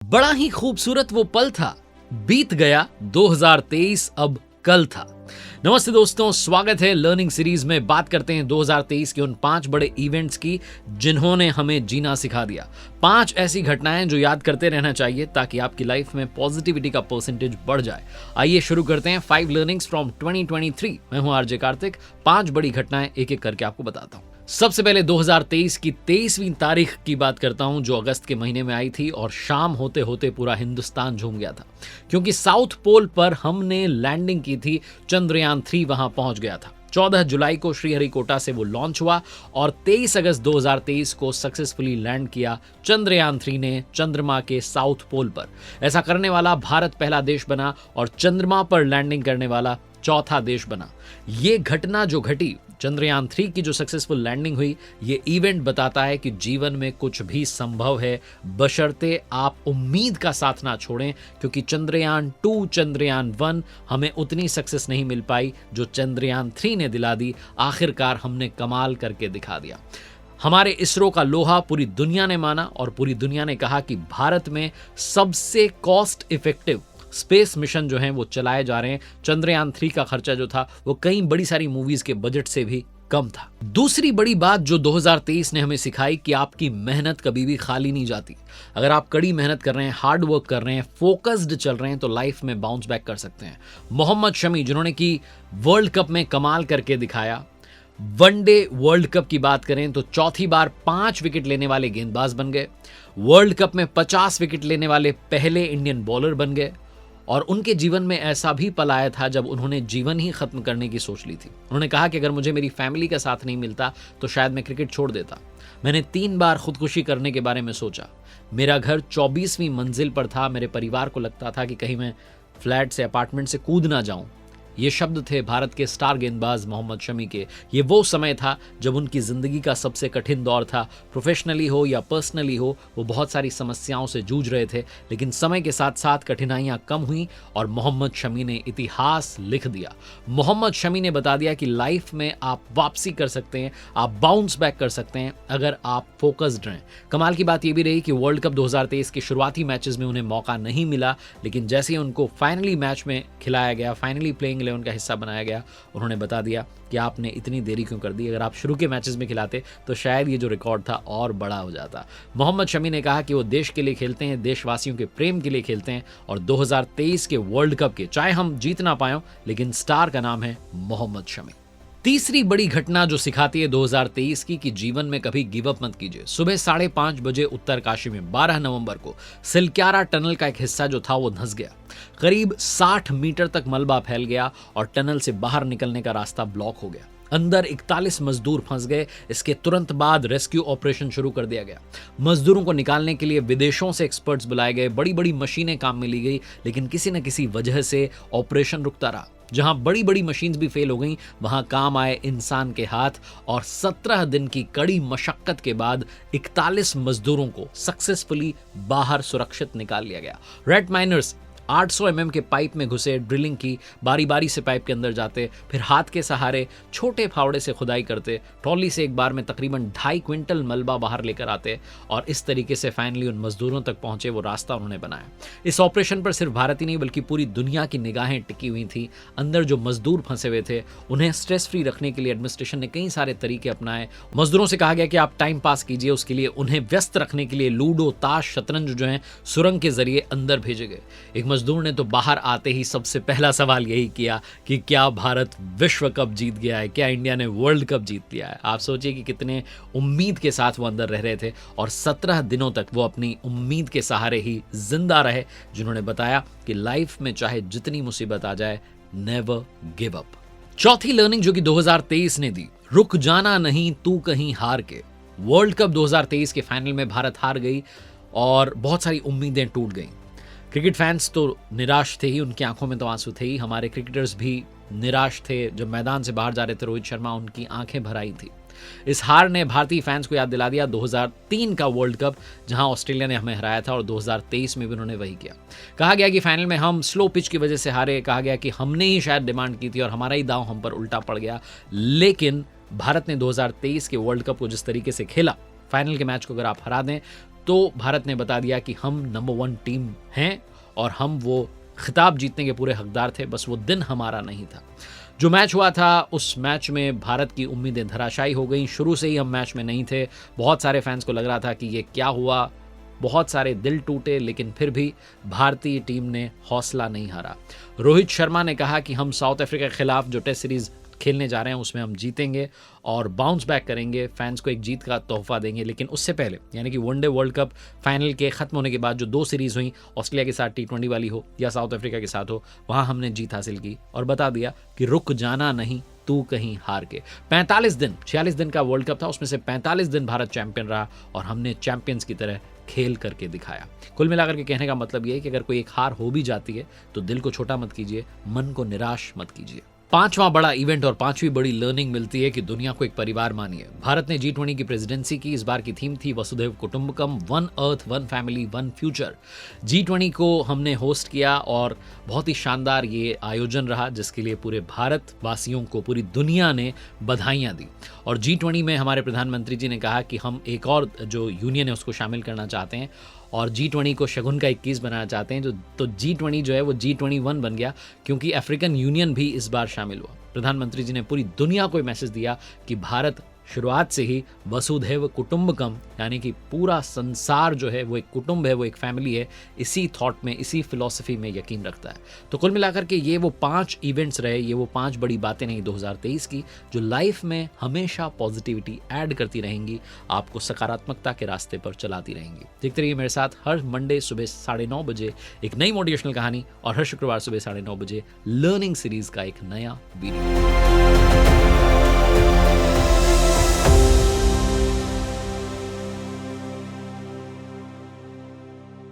बड़ा ही खूबसूरत वो पल था, बीत गया 2023 अब कल था। नमस्ते दोस्तों, स्वागत है लर्निंग सीरीज में। बात करते हैं 2023 के उन 5 बड़े इवेंट्स की जिन्होंने हमें जीना सिखा दिया। 5 ऐसी घटनाएं जो याद करते रहना चाहिए ताकि आपकी लाइफ में पॉजिटिविटी का परसेंटेज बढ़ जाए। आइए शुरू करते हैं 5 लर्निंग्स फ्रॉम 2023। मैं हूं आरजे कार्तिक। 5 बड़ी घटनाएं एक एक करके आपको बताता हूं। सबसे पहले 2023 की 23वीं तारीख की बात करता हूं, जो अगस्त के महीने में आई थी और शाम होते होते पूरा हिंदुस्तान झूम गया था, क्योंकि साउथ पोल पर हमने लैंडिंग की थी। चंद्रयान 3 वहां पहुंच गया था। 14 जुलाई को श्रीहरिकोटा से वो लॉन्च हुआ और 23 अगस्त 2023 को सक्सेसफुली लैंड किया चंद्रयान 3 ने चंद्रमा के साउथ पोल पर। ऐसा करने वाला भारत पहला देश बना और चंद्रमा पर लैंडिंग करने वाला चौथा देश बना। ये घटना जो घटी, चंद्रयान 3 की जो सक्सेसफुल लैंडिंग हुई, ये इवेंट बताता है कि जीवन में कुछ भी संभव है, बशर्ते आप उम्मीद का साथ ना छोड़ें। क्योंकि चंद्रयान 2, चंद्रयान 1 हमें उतनी सक्सेस नहीं मिल पाई जो चंद्रयान 3 ने दिला दी। आखिरकार हमने कमाल करके दिखा दिया। हमारे इसरो का लोहा पूरी दुनिया ने माना और पूरी दुनिया ने कहा कि भारत में सबसे कॉस्ट इफेक्टिव स्पेस मिशन जो हैं वो चलाए जा रहे हैं। चंद्रयान 3 का खर्चा जो था वो कई बड़ी सारी मूवीज के बजट से भी कम था। दूसरी बड़ी बात जो 2023 ने हमें सिखाई कि आपकी मेहनत कभी भी खाली नहीं जाती। अगर आप कड़ी मेहनत कर रहे हैं, हार्ड वर्क कर रहे हैं, फोकस्ड चल रहे हैं, तो लाइफ में बाउंस बैक कर सकते हैं। मोहम्मद शमी, जिन्होंने की वर्ल्ड कप में कमाल करके दिखाया। वनडे वर्ल्ड कप की बात करें तो चौथी बार 5 विकेट लेने वाले गेंदबाज बन गए। वर्ल्ड कप में 50 विकेट लेने वाले पहले इंडियन बॉलर बन गए। और उनके जीवन में ऐसा भी पल आया था जब उन्होंने जीवन ही खत्म करने की सोच ली थी। उन्होंने कहा कि अगर मुझे मेरी फैमिली का साथ नहीं मिलता तो शायद मैं क्रिकेट छोड़ देता। मैंने 3 बार खुदकुशी करने के बारे में सोचा। मेरा घर 24वीं मंजिल पर था। मेरे परिवार को लगता था कि कहीं मैं फ्लैट से, अपार्टमेंट से कूद ना जाऊं। ये शब्द थे भारत के स्टार गेंदबाज मोहम्मद शमी के। ये वो समय था जब उनकी जिंदगी का सबसे कठिन दौर था। प्रोफेशनली हो या पर्सनली हो, वो बहुत सारी समस्याओं से जूझ रहे थे। लेकिन समय के साथ साथ कठिनाइयां कम हुई और मोहम्मद शमी ने इतिहास लिख दिया। मोहम्मद शमी ने बता दिया कि लाइफ में आप वापसी कर सकते हैं, आप बाउंस बैक कर सकते हैं अगर आप फोकस्ड रहें। कमाल की बात यह भी रही कि वर्ल्ड कप 2023 के शुरुआती मैचेस में उन्हें मौका नहीं मिला, लेकिन जैसे ही उनको फाइनली मैच में खिलाया गया, फाइनली प्लेइंग उनका हिस्सा बनाया गया, उन्होंने बता दिया कि आपने इतनी देरी क्यों कर दी। अगर आप शुरू के मैचेस में खिलाते तो शायद ये जो रिकॉर्ड था और बड़ा हो जाता। मोहम्मद शमी ने कहा कि वो देश के लिए खेलते हैं, देशवासियों के प्रेम के लिए खेलते हैं और 2023 के वर्ल्ड कप के चाहे हम जीत ना पाए, लेकिन स्टार का नाम है मोहम्मद शमी। तीसरी बड़ी घटना जो सिखाती है 2023 की कि जीवन में कभी गिव अप मत कीजिए। सुबह 5:30 बजे उत्तरकाशी में 12 नवंबर को सिलक्यारा टनल का एक हिस्सा जो था वो धंस गया। करीब 60 मीटर तक मलबा फैल गया और टनल से बाहर निकलने का रास्ता ब्लॉक हो गया। अंदर 41 मजदूर फंस गए। इसके तुरंत बाद रेस्क्यू ऑपरेशन शुरू कर दिया गया। मजदूरों को निकालने के लिए विदेशों से एक्सपर्ट्स बुलाए गए, बड़ी बड़ी मशीनें काम में ली गई, लेकिन किसी न किसी वजह से ऑपरेशन रुकता रहा। जहां बड़ी बड़ी मशीन्स भी फेल हो गईं, वहां काम आए इंसान के हाथ और 17 दिन की कड़ी मशक्कत के बाद 41 मजदूरों को सक्सेसफुली बाहर सुरक्षित निकाल लिया गया। रेड माइनर्स 800 mm के पाइप में घुसे, ड्रिलिंग की, बारी बारी से पाइप के अंदर जाते, फिर हाथ के सहारे छोटे फावड़े से खुदाई करते, ट्रॉली से एक बार में तकरीबन 2.5 क्विंटल मलबा बाहर लेकर आते और इस तरीके से फाइनली उन मजदूरों तक पहुंचे। वो रास्ता उन्होंने बनाया। इस ऑपरेशन पर सिर्फ भारत ही नहीं बल्कि पूरी दुनिया की निगाहें टिकी हुई थी। अंदर जो मजदूर फंसे हुए थे उन्हें स्ट्रेस फ्री रखने के लिए एडमिनिस्ट्रेशन ने कई सारे तरीके अपनाए। मजदूरों से कहा गया कि आप टाइम पास कीजिए, उसके लिए उन्हें व्यस्त रखने के लिए लूडो, ताश, शतरंज जो है सुरंग के जरिए अंदर भेजे गए। एक मजदूर ने तो बाहर आते ही सबसे पहला सवाल यही किया कि क्या भारत विश्व कप जीत गया है, क्या इंडिया ने वर्ल्ड कप जीत लिया है। आप सोचिए कि कितने उम्मीद के साथ वो अंदर रह रहे थे और 17 दिनों तक वो अपनी उम्मीद के सहारे ही जिंदा रहे, जिन्होंने बताया कि लाइफ में चाहे जितनी मुसीबत आ जाए, नेवर गिव अप। चौथी लर्निंग जो कि 2023 ने दी, रुक जाना नहीं तू कहीं हार के। वर्ल्ड कप 2023 के फाइनल में भारत हार गई और बहुत सारी उम्मीदें टूट गईं। क्रिकेट फैंस तो निराश थे ही, उनकी आंखों में तो आंसू थे ही। हमारे क्रिकेटर्स भी निराश थे। जब मैदान से बाहर जा रहे थे रोहित शर्मा, उनकी आंखें भर आई थी। इस हार ने भारतीय फैंस को याद दिला दिया 2003 का वर्ल्ड कप, जहां ऑस्ट्रेलिया ने हमें हराया था और 2023 में भी उन्होंने वही किया। कहा गया कि फाइनल में हम स्लो पिच की वजह से हारे। कहा गया कि हमने ही शायद डिमांड की थी और हमारा ही दांव हम पर उल्टा पड़ गया। लेकिन भारत ने 2023 के वर्ल्ड कप को जिस तरीके से खेला, फाइनल के मैच को अगर आप हरा दें तो भारत ने बता दिया कि हम नंबर 1 टीम हैं और हम वो खिताब जीतने के पूरे हकदार थे, बस वो दिन हमारा नहीं था। जो मैच हुआ था उस मैच में भारत की उम्मीदें धराशायी हो गई। शुरू से ही हम मैच में नहीं थे, बहुत सारे फैंस को लग रहा था कि ये क्या हुआ, बहुत सारे दिल टूटे, लेकिन फिर भी भारतीय टीम ने हौसला नहीं हारा। रोहित शर्मा ने कहा कि हम साउथ अफ्रीका के खिलाफ जो टेस्ट सीरीज खेलने जा रहे हैं उसमें हम जीतेंगे और बाउंस बैक करेंगे, फैंस को एक जीत का तोहफा देंगे। लेकिन उससे पहले यानी कि वनडे वर्ल्ड कप फाइनल के खत्म होने के बाद जो 2 सीरीज हुई, ऑस्ट्रेलिया के साथ T20 वाली हो या साउथ अफ्रीका के साथ हो, वहां हमने जीत हासिल की और बता दिया कि रुक जाना नहीं तू कहीं हार के। 46 दिन का वर्ल्ड कप था, उसमें से 45 दिन भारत चैंपियन रहा और हमने चैंपियंस की तरह खेल करके दिखाया। कुल मिलाकर के कहने का मतलब ये है कि अगर कोई एक हार हो भी जाती है तो दिल को छोटा मत कीजिए, मन को निराश मत कीजिए। 5वां बड़ा इवेंट और 5वीं बड़ी लर्निंग मिलती है कि दुनिया को एक परिवार मानिए। भारत ने G20 की प्रेसिडेंसी की। इस बार की थीम थी वसुधैव कुटुंबकम, 1 अर्थ 1 फैमिली 1 फ्यूचर। G20 को हमने होस्ट किया और बहुत ही शानदार ये आयोजन रहा, जिसके लिए पूरे भारत वासियों को पूरी दुनिया ने बधाइयाँ दी। और G20 में हमारे प्रधानमंत्री जी ने कहा कि हम एक और जो यूनियन है उसको शामिल करना चाहते हैं और G20 को शगुन का 21 बनाना चाहते हैं। तो G20 जो है वो G21 बन गया, क्योंकि अफ्रीकन यूनियन भी इस बार शामिल हुआ। प्रधानमंत्री जी ने पूरी दुनिया को मैसेज दिया कि भारत शुरुआत से ही वसुधैव कुटुंबकम यानी कि पूरा संसार जो है वो एक कुटुंब है, वो एक फैमिली है, इसी थॉट में, इसी फिलॉसफी में यकीन रखता है। तो कुल मिलाकर के ये वो 5 इवेंट्स रहे, ये वो 5 बड़ी बातें नहीं 2023 की, जो लाइफ में हमेशा पॉजिटिविटी ऐड करती रहेंगी, आपको सकारात्मकता के रास्ते पर चलाती रहेंगी। देखते रहिए मेरे साथ हर मंडे सुबह 9:30 बजे एक नई मोटिवेशनल कहानी और हर शुक्रवार सुबह 9:30 बजे लर्निंग सीरीज का एक नया वीडियो।